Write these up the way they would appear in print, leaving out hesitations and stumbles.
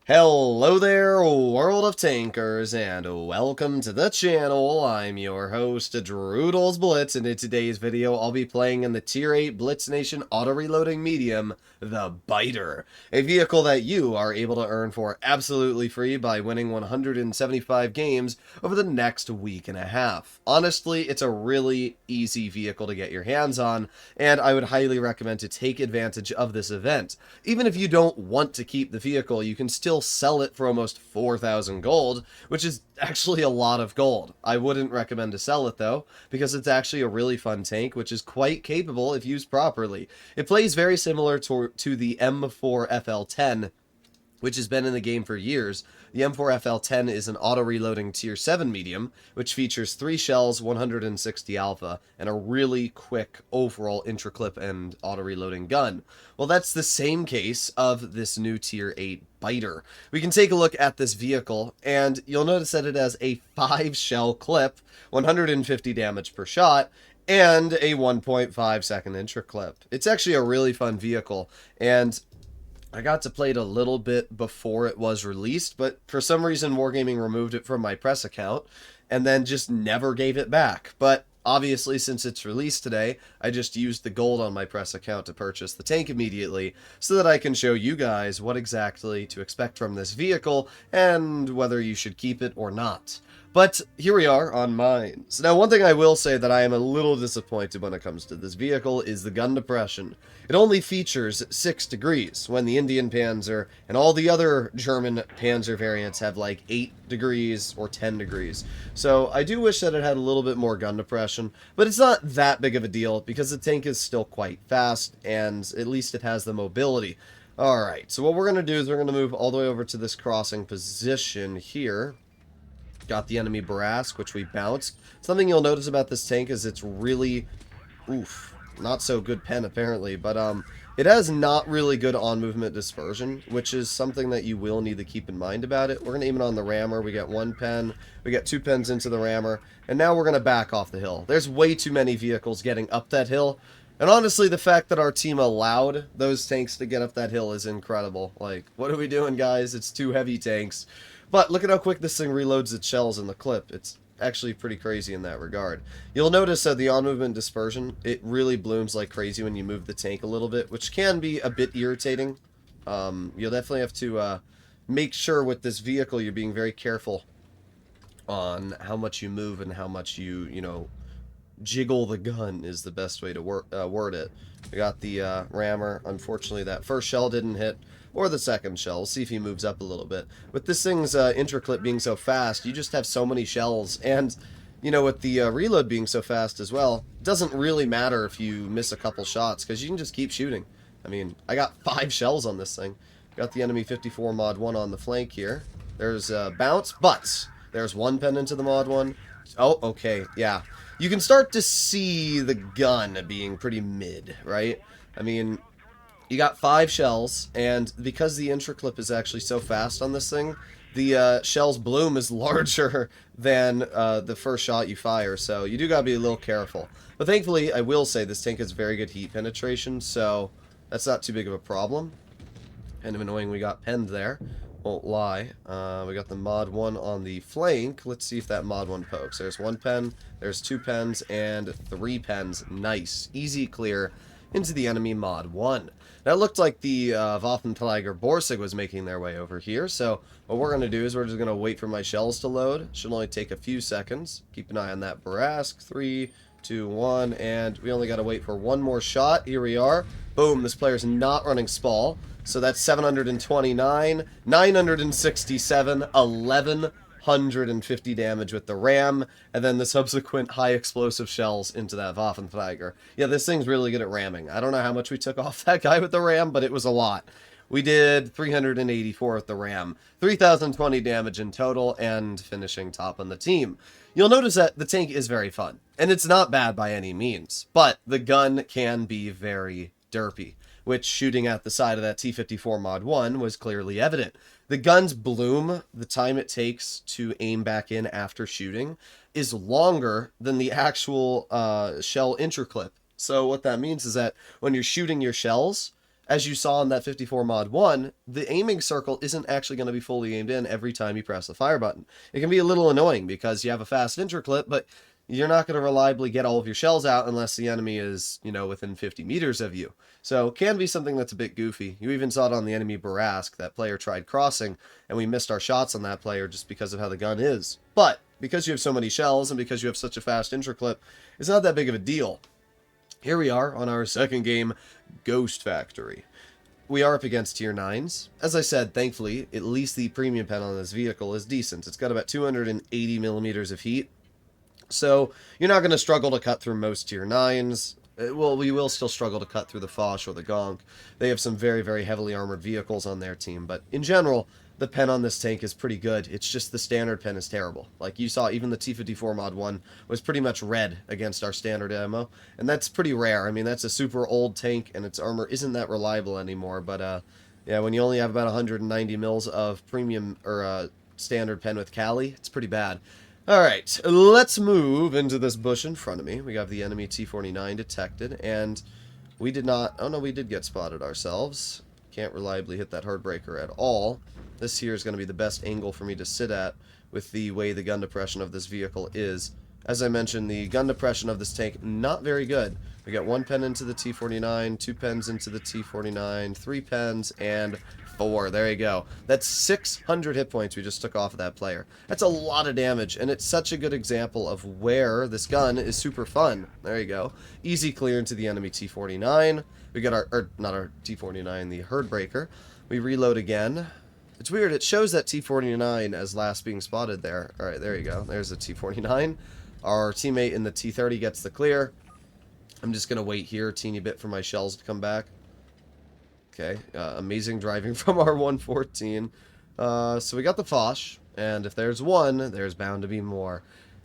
Hello there, world of tankers, and welcome to the channel. I'm your host, Droodles Blitz, and in today's video, I'll be playing in the Tier 8 Blitz Nation auto-reloading medium, the BITER, a vehicle that you are able to earn for absolutely free by winning 175 games over the next week and a half. Honestly, it's a really easy vehicle to get your hands on, and I would highly recommend to take advantage of this event. Even if you don't want to keep the vehicle, you can still sell it for almost 4,000 gold, which is actually a lot of gold. I wouldn't recommend to sell it though, because it's actually a really fun tank, which is quite capable if used properly. It plays very similar to the M4 FL10, which has been in the game for years. The M4FL10 is an auto-reloading Tier 7 medium, which features 3 shells, 160 alpha, and a really quick overall intra-clip and auto-reloading gun. Well, that's the same case of this new Tier 8 BITER. We can take a look at this vehicle, and you'll notice that it has a 5-shell clip, 150 damage per shot, and a 1.5 second intra-clip. It's actually a really fun vehicle, and I got to play it a little bit before it was released, but for some reason Wargaming removed it from my press account and then just never gave it back. But obviously, since it's released today, I just used the gold on my press account to purchase the tank immediately so that I can show you guys what exactly to expect from this vehicle and whether you should keep it or not. But here we are on mine. So now one thing I will say that I am a little disappointed when it comes to this vehicle is the gun depression. It only features 6 degrees when the Indian Panzer and all the other German Panzer variants have like 8 degrees or 10 degrees. So I do wish that it had a little bit more gun depression, but it's not that big of a deal because the tank is still quite fast and at least it has the mobility. Alright, so what we're going to do is we're going to move all the way over to this crossing position here. Got the enemy Barask, which we bounced. Something you'll notice about this tank is it's really, not so good pen apparently, but it has not really good on-movement dispersion, which is something that you will need to keep in mind about it. We're going to aim it on the rammer. We get 1 pen, we get 2 pens into the rammer, and now we're going to back off the hill. There's way too many vehicles getting up that hill, and honestly, the fact that our team allowed those tanks to get up that hill is incredible. Like, what are we doing, guys? It's 2 heavy tanks. But look at how quick this thing reloads its shells in the clip. It's actually pretty crazy in that regard. You'll notice that the on-movement dispersion, it really blooms like crazy when you move the tank a little bit, which can be a bit irritating. You'll definitely have to make sure with this vehicle you're being very careful on how much you move and how much you know, jiggle the gun is the best way to word it. We got the rammer. Unfortunately, that first shell didn't hit, or the second shell. We'll see if he moves up a little bit. With this thing's intra-clip being so fast, you just have so many shells, and, you know, with the reload being so fast as well, it doesn't really matter if you miss a couple shots, because you can just keep shooting. I mean, I got 5 shells on this thing. Got the enemy 54 mod 1 on the flank here. There's bounce, but there's 1 pen into the mod 1. Oh, okay, yeah. You can start to see the gun being pretty mid, right? I mean, you got 5 shells, and because the intra-clip is actually so fast on this thing, the shell's bloom is larger than the first shot you fire, so you do gotta be a little careful. But thankfully, I will say this tank has very good heat penetration, so that's not too big of a problem. Kind of annoying we got penned there. Won't lie. We got the mod 1 on the flank. Let's see if that mod 1 pokes. There's 1 pen, there's 2 pens, and 3 pens. Nice. Easy clear into the enemy mod 1. Now it looked like the Waffenträger Borsig was making their way over here, so what we're going to do is we're just going to wait for my shells to load. Should only take a few seconds. Keep an eye on that Barask. 3, 2, 1, and we only got to wait for 1 more shot. Here we are. Boom, this player's not running Spall. So that's 729, 967, 1150 damage with the ram, and then the subsequent high explosive shells into that Waffenträger. Yeah, this thing's really good at ramming. I don't know how much we took off that guy with the ram, but it was a lot. We did 384 with the ram, 3020 damage in total, and finishing top on the team. You'll notice that the tank is very fun, and it's not bad by any means, but the gun can be very derpy, which shooting at the side of that T-54 mod 1 was clearly evident. The gun's bloom, the time it takes to aim back in after shooting, is longer than the actual shell intra-clip. So what that means is that when you're shooting your shells, as you saw in that 54 mod 1, the aiming circle isn't actually going to be fully aimed in every time you press the fire button. It can be a little annoying because you have a fast interclip, but you're not going to reliably get all of your shells out unless the enemy is, within 50 meters of you. So it can be something that's a bit goofy. You even saw it on the enemy Barask. That player tried crossing, and we missed our shots on that player just because of how the gun is. But because you have so many shells and because you have such a fast interclip, it's not that big of a deal. Here we are on our second game, Ghost Factory. We are up against tier 9s. As I said, thankfully, at least the premium pen on this vehicle is decent. It's got about 280 millimeters of heat. So you're not going to struggle to cut through most tier 9s. Well, we will still struggle to cut through the Foch or the Gonk. They have some very, very heavily armored vehicles on their team. But in general, the pen on this tank is pretty good. It's just the standard pen is terrible. Like you saw, even the T54 mod 1 was pretty much red against our standard ammo. And that's pretty rare. I mean, that's a super old tank, and its armor isn't that reliable anymore. But, yeah, when you only have about 190 mils of premium or standard pen with Cali, it's pretty bad. Alright, let's move into this bush in front of me. We have the enemy T-49 detected, and we did not... Oh, no, we did get spotted ourselves. Can't reliably hit that Heartbreaker at all. This here is going to be the best angle for me to sit at with the way the gun depression of this vehicle is. As I mentioned, the gun depression of this tank, not very good. We got 1 pen into the T-49, 2 pens into the T-49, 3 pens, and 4. There you go. That's 600 hit points we just took off of that player. That's a lot of damage, and it's such a good example of where this gun is super fun. There you go. Easy clear into the enemy T-49. We got our, not our T-49, the Heartbreaker. We reload again. It's weird. It shows that T-49 as last being spotted there. Alright, there you go. There's the T-49. Our teammate in the T-30 gets the clear. I'm just going to wait here a teeny bit for my shells to come back. Okay, amazing driving from our 114. So we got the Foch, and if there's one, there's bound to be more.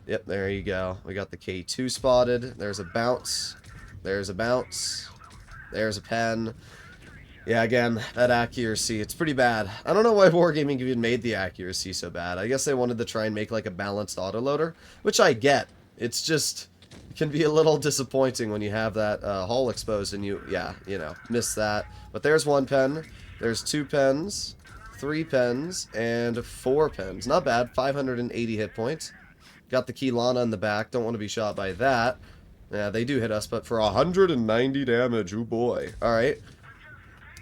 Yep, there you go. We got the K2 spotted. There's a bounce. There's a bounce. There's a pen. Yeah, again, that accuracy, it's pretty bad. I don't know why Wargaming even made the accuracy so bad. I guess they wanted to try and make like a balanced autoloader, which I get. It's just... It can be a little disappointing when you have that hull exposed and you, miss that. But there's 1 pen, there's 2 pens, 3 pens, and 4 pens. Not bad, 580 hit points. Got the Kilana in the back, don't want to be shot by that. Yeah, they do hit us, but for 190 damage, oh boy. Alright.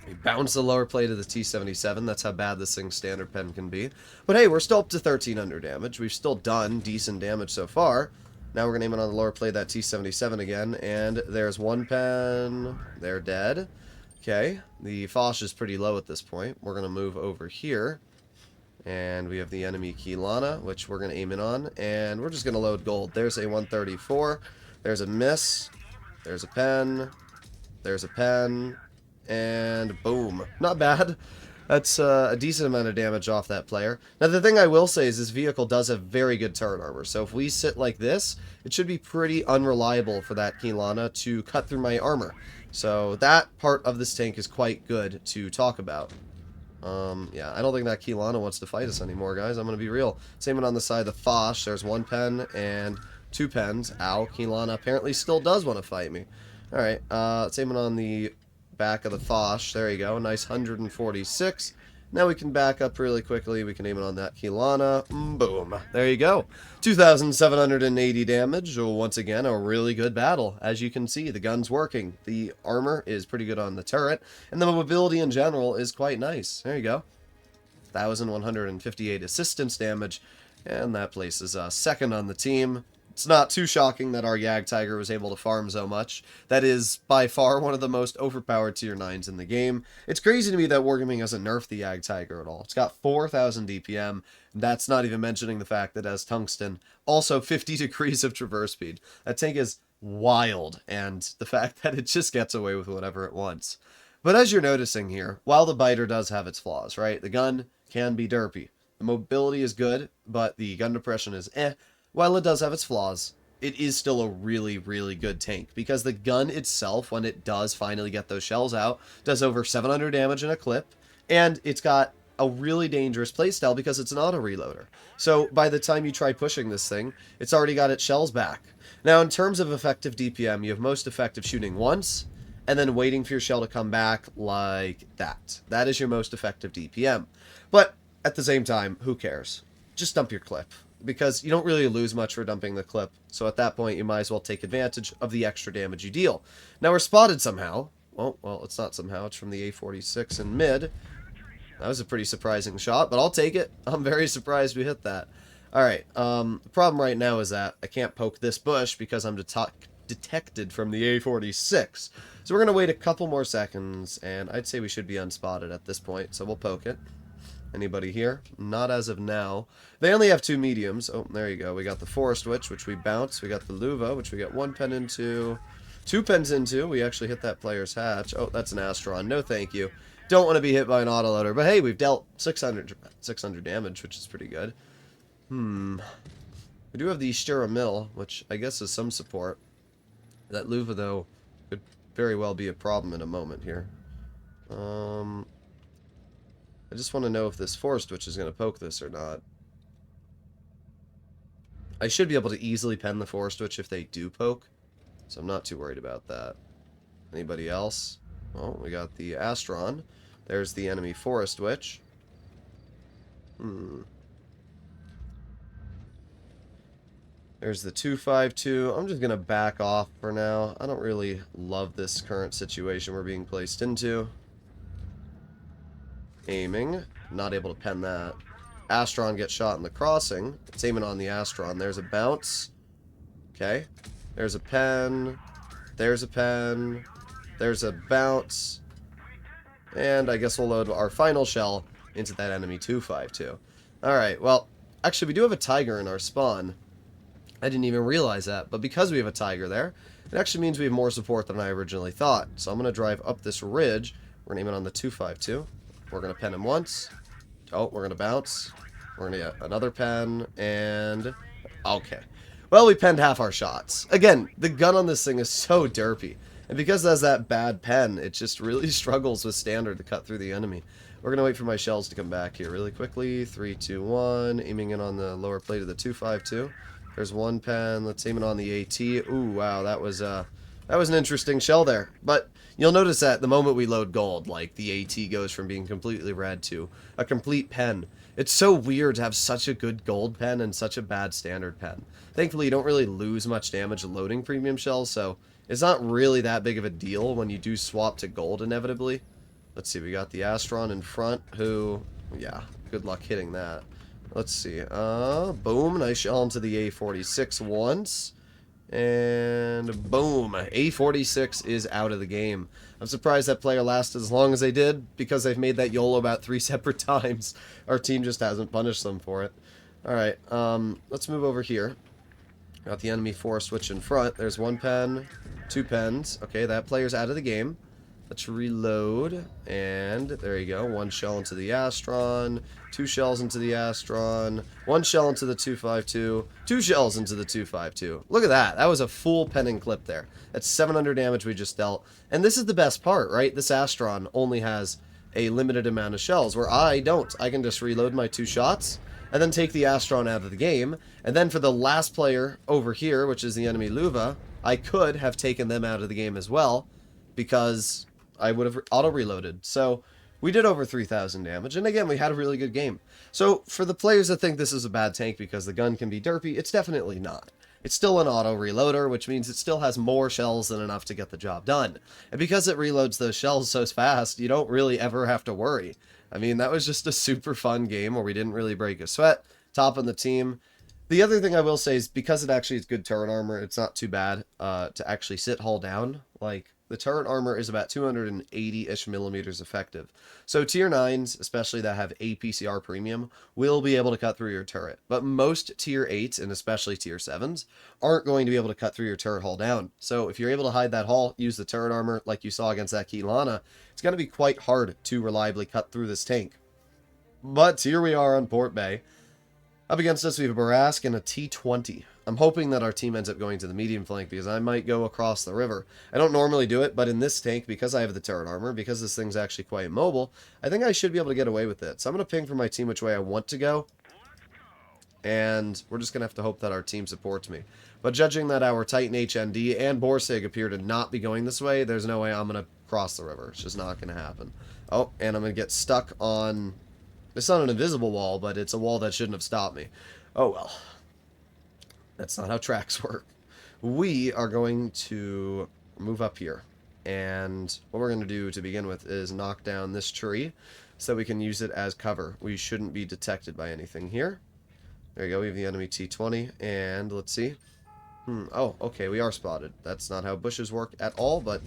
We bounce the lower plate of the T-77, that's how bad this thing's standard pen can be. But hey, we're still up to 1300 damage, we've still done decent damage so far. Now we're going to aim it on the lower plate of that T-77 again, and there's 1 pen, they're dead. Okay, the Foch is pretty low at this point. We're going to move over here, and we have the enemy Kilana, which we're going to aim in on, and we're just going to load gold. There's a 134, there's a miss, there's a pen, and boom. Not bad. That's a decent amount of damage off that player. Now, the thing I will say is this vehicle does have very good turret armor. So if we sit like this, it should be pretty unreliable for that Kilana to cut through my armor. So that part of this tank is quite good to talk about. Yeah, I don't think that Kilana wants to fight us anymore, guys. I'm going to be real. Same on the side of the Foch. There's 1 pen and 2 pens. Ow, Kilana apparently still does want to fight me. Alright, same on the back of the Foch. There you go. Nice 146. Now we can back up really quickly. We can aim it on that Kilana. Boom. There you go. 2,780 damage. Once again, a really good battle. As you can see, the gun's working. The armor is pretty good on the turret. And the mobility in general is quite nice. There you go. 1,158 assistance damage. And that places us second on the team. It's not too shocking that our Jagdtiger was able to farm so much. That is by far one of the most overpowered tier 9s in the game. It's crazy to me that Wargaming hasn't nerfed the Jagdtiger at all. It's got 4,000 DPM. That's not even mentioning the fact that it has tungsten. Also 50 degrees of traverse speed. That tank is wild, and the fact that it just gets away with whatever it wants. But as you're noticing here, while the BITER does have its flaws, right? The gun can be derpy. The mobility is good, but the gun depression is eh. While it does have its flaws, it is still a really, really good tank, because the gun itself, when it does finally get those shells out, does over 700 damage in a clip, and it's got a really dangerous playstyle because it's an auto-reloader. So by the time you try pushing this thing, it's already got its shells back. Now, in terms of effective DPM, you have most effective shooting once, and then waiting for your shell to come back like that. That is your most effective DPM. But at the same time, who cares? Just dump your clip, because you don't really lose much for dumping the clip. So at that point, you might as well take advantage of the extra damage you deal. Now we're spotted somehow. Well, it's not somehow. It's from the A46 in mid. That was a pretty surprising shot, but I'll take it. I'm very surprised we hit that. Alright, the problem right now is that I can't poke this bush because I'm detected from the A46. So we're going to wait a couple more seconds, and I'd say we should be unspotted at this point, so we'll poke it. Anybody here? Not as of now. They only have 2 mediums. Oh, there you go. We got the Forest Witch, which we bounce. We got the Luva, which we got 1 pen into. 2 pens into. We actually hit that player's hatch. Oh, that's an Astron. No thank you. Don't want to be hit by an autoloader. But hey, we've dealt 600 damage, which is pretty good. We do have the Shira Mill, which I guess is some support. That Luva, though, could very well be a problem in a moment here. I just want to know if this Forest Witch is going to poke this or not. I should be able to easily pen the Forest Witch if they do poke, so I'm not too worried about that. Anybody else? Oh, we got the Astron. There's the enemy Forest Witch. There's the 252. I'm just going to back off for now. I don't really love this current situation we're being placed into. Aiming. Not able to pen that. Astron gets shot in the crossing. It's aiming on the Astron. There's a bounce. Okay. There's a pen. There's a pen. There's a bounce. And I guess we'll load our final shell into that enemy 252. Alright, well, actually we do have a tiger in our spawn. I didn't even realize that, but because we have a tiger there, it actually means we have more support than I originally thought. So I'm going to drive up this ridge. We're going to aim it on the 252. We're going to pen him once. Oh, we're going to bounce. We're going to get another pen, and... okay. Well, we penned half our shots. Again, the gun on this thing is so derpy. And because it has that bad pen, it just really struggles with standard to cut through the enemy. We're going to wait for my shells to come back here really quickly. 3, 2, 1. Aiming in on the lower plate of the 252. There's 1 pen. Let's aim it on the AT. Ooh, wow, that was an interesting shell there. But you'll notice that the moment we load gold, like, the AT goes from being completely red to a complete pen. It's so weird to have such a good gold pen and such a bad standard pen. Thankfully, you don't really lose much damage loading premium shells, so it's not really that big of a deal when you do swap to gold inevitably. Let's see, we got the Astron in front, who, yeah, good luck hitting that. Let's see, boom, nice shell into the A46 once. And boom, A46 is out of the game. I'm surprised that player lasted as long as they did, because they've made that YOLO about 3 separate times. Our team just hasn't punished them for it. Alright, let's move over here. Got the enemy Forest Witch in front. There's 1 pen, 2 pens. Okay, that player's out of the game. Let's reload, and there you go. 1 shell into the Astron, 2 shells into the Astron, 1 shell into the 252, 2 shells into the 252. Look at that. That was a full penning clip there. That's 700 damage we just dealt. And this is the best part, right? This Astron only has a limited amount of shells, where I don't. I can just reload my 2 shots, and then take the Astron out of the game. And then for the last player over here, which is the enemy Luva, I could have taken them out of the game as well, because I would have auto-reloaded. So we did over 3,000 damage, and again, we had a really good game. So for the players that think this is a bad tank because the gun can be derpy, it's definitely not. It's still an auto-reloader, which means it still has more shells than enough to get the job done. And because it reloads those shells so fast, you don't really ever have to worry. I mean, that was just a super fun game where we didn't really break a sweat. Top on the team. The other thing I will say is, because it actually is good turret armor, it's not too bad to actually sit hull down. Like, the turret armor is about 280-ish millimeters effective. So tier 9s, especially that have APCR premium, will be able to cut through your turret. But most tier 8s, and especially tier 7s, aren't going to be able to cut through your turret hull down. So if you're able to hide that hull, use the turret armor like you saw against that Keelana, it's going to be quite hard to reliably cut through this tank. But here we are on Port Bay. Up against us, we have a Barask and a T-20. I'm hoping that our team ends up going to the medium flank, because I might go across the river. I don't normally do it, but in this tank, because I have the turret armor, because this thing's actually quite mobile, I think I should be able to get away with it. So I'm going to ping for my team which way I want to go. and we're just going to have to hope that our team supports me. But judging that our Titan HND and Borsig appear to not be going this way, there's no way I'm going to cross the river. It's just not going to happen. Oh, and I'm going to get stuck on... It's not an invisible wall, but it's a wall that shouldn't have stopped me. Oh, well. That's not how tracks work. We are going to move up here. And what we're going to do to begin with is knock down this tree so that we can use it as cover. We shouldn't be detected by anything here. There you go, we have the enemy T-20, and let's see. Oh, okay, we are spotted. That's not how bushes work at all, but...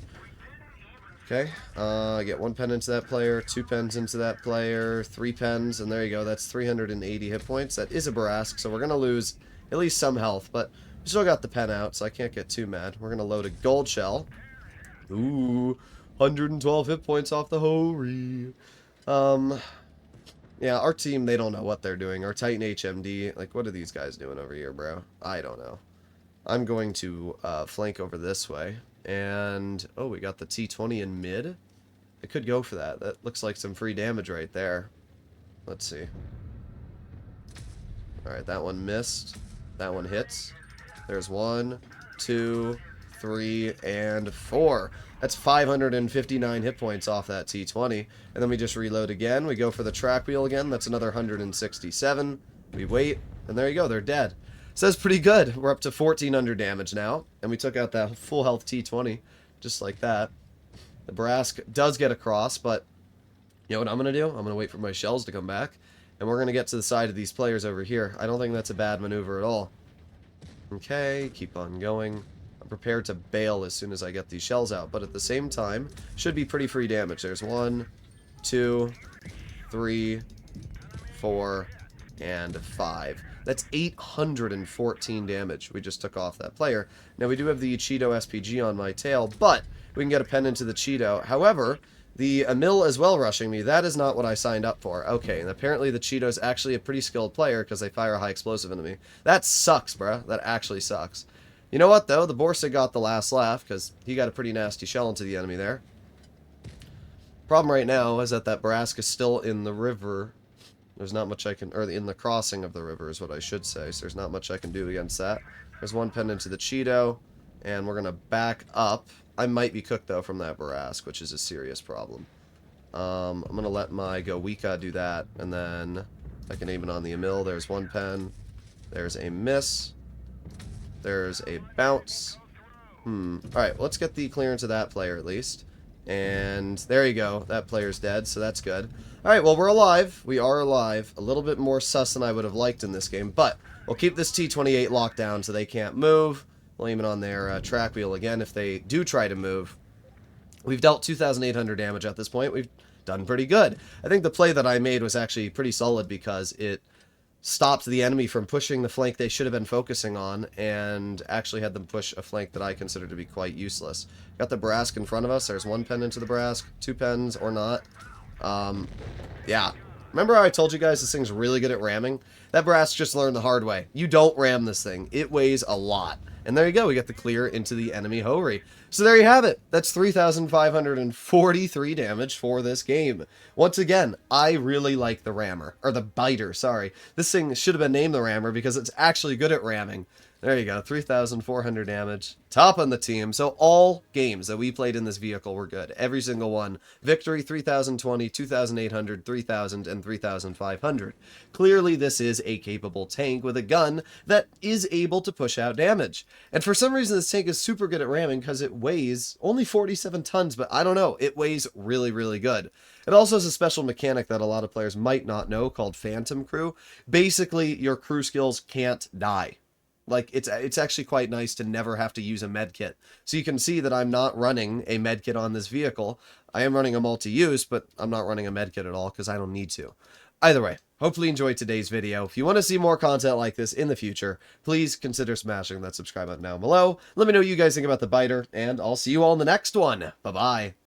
Okay, I get 1 pen into that player, 2 pens into that player, 3 pens, and there you go, that's 380 hit points. That is a Barask, so we're going to lose at least some health, but we still got the pen out, so I can't get too mad. We're going to load a gold shell. Ooh, 112 hit points off the Hori. Yeah, our team, they don't know what they're doing. Our Titan HMD, like, what are these guys doing over here, bro? I don't know. I'm going to flank over this way. And, oh, we got the T-20 in mid. I could go for that. That looks like some free damage right there. Let's see. Alright, that one missed. That one hits. There's 1, 2, 3, and 4. That's 559 hit points off that T-20. And then we just reload again. We go for the track wheel again. That's another 167. We wait, and there you go. They're dead. So that's pretty good. We're up to 1400 damage now. And we took out that full health T-20 just like that. The Barask does get across, but you know what I'm going to do? I'm going to wait for my shells to come back. And we're going to get to the side of these players over here. I don't think that's a bad maneuver at all. Okay, keep on going. I'm prepared to bail as soon as I get these shells out, but at the same time, should be pretty free damage. There's 1, 2, 3, 4, and 5. That's 814 damage we just took off that player. Now, we do have the Cheeto SPG on my tail, but we can get a pen into the Cheeto. However, the Emil as well rushing me, that is not what I signed up for. Okay, and apparently the Cheeto's actually a pretty skilled player because they fire a high explosive into me. That sucks, bruh. That actually sucks. You know what, though? The Borsig got the last laugh because he got a pretty nasty shell into the enemy there. Problem right now is that Barask is still in the river. There's not much I can... Or in the crossing of the river is what I should say. So there's not much I can do against that. There's 1 pen into the Cheeto. And we're going to back up. I might be cooked, though, from that Barask, which is a serious problem. I'm going to let my Goika do that. And then I can aim it on the Emil. There's 1 pen. There's a miss. There's a bounce. Alright, let's get the clearance of that player at least. And there you go. That player's dead, so that's good. Alright, well, we're alive. We are alive. A little bit more sus than I would have liked in this game, but we'll keep this T-28 locked down so they can't move. We'll aim it on their track wheel again if they do try to move. We've dealt 2,800 damage at this point. We've done pretty good. I think the play that I made was actually pretty solid because it stopped the enemy from pushing the flank they should have been focusing on and actually had them push a flank that I consider to be quite useless. Got the Barask in front of us. There's 1 pen into the Barask, 2 pens or not. Yeah. Remember how I told you guys this thing's really good at ramming? That Barask just learned the hard way. You don't ram this thing. It weighs a lot. And there you go. We get the clear into the enemy Hori. So there you have it. That's 3,543 damage for this game. Once again, I really like the rammer. Or the biter, sorry. This thing should have been named the rammer because it's actually good at ramming. There you go, 3,400 damage. Top on the team. So all games that we played in this vehicle were good. Every single one. Victory, 3,020, 2,800, 3,000, and 3,500. Clearly, this is a capable tank with a gun that is able to push out damage. And for some reason, this tank is super good at ramming because it weighs only 47 tons, but I don't know. It weighs really, really good. It also has a special mechanic that a lot of players might not know called Phantom Crew. Basically, your crew skills can't die. Like, it's actually quite nice to never have to use a medkit. So you can see that I'm not running a medkit on this vehicle. I am running a multi-use, but I'm not running a medkit at all because I don't need to. Either way, hopefully you enjoyed today's video. If you want to see more content like this in the future, please consider smashing that subscribe button down below. Let me know what you guys think about the biter, and I'll see you all in the next one. Bye-bye.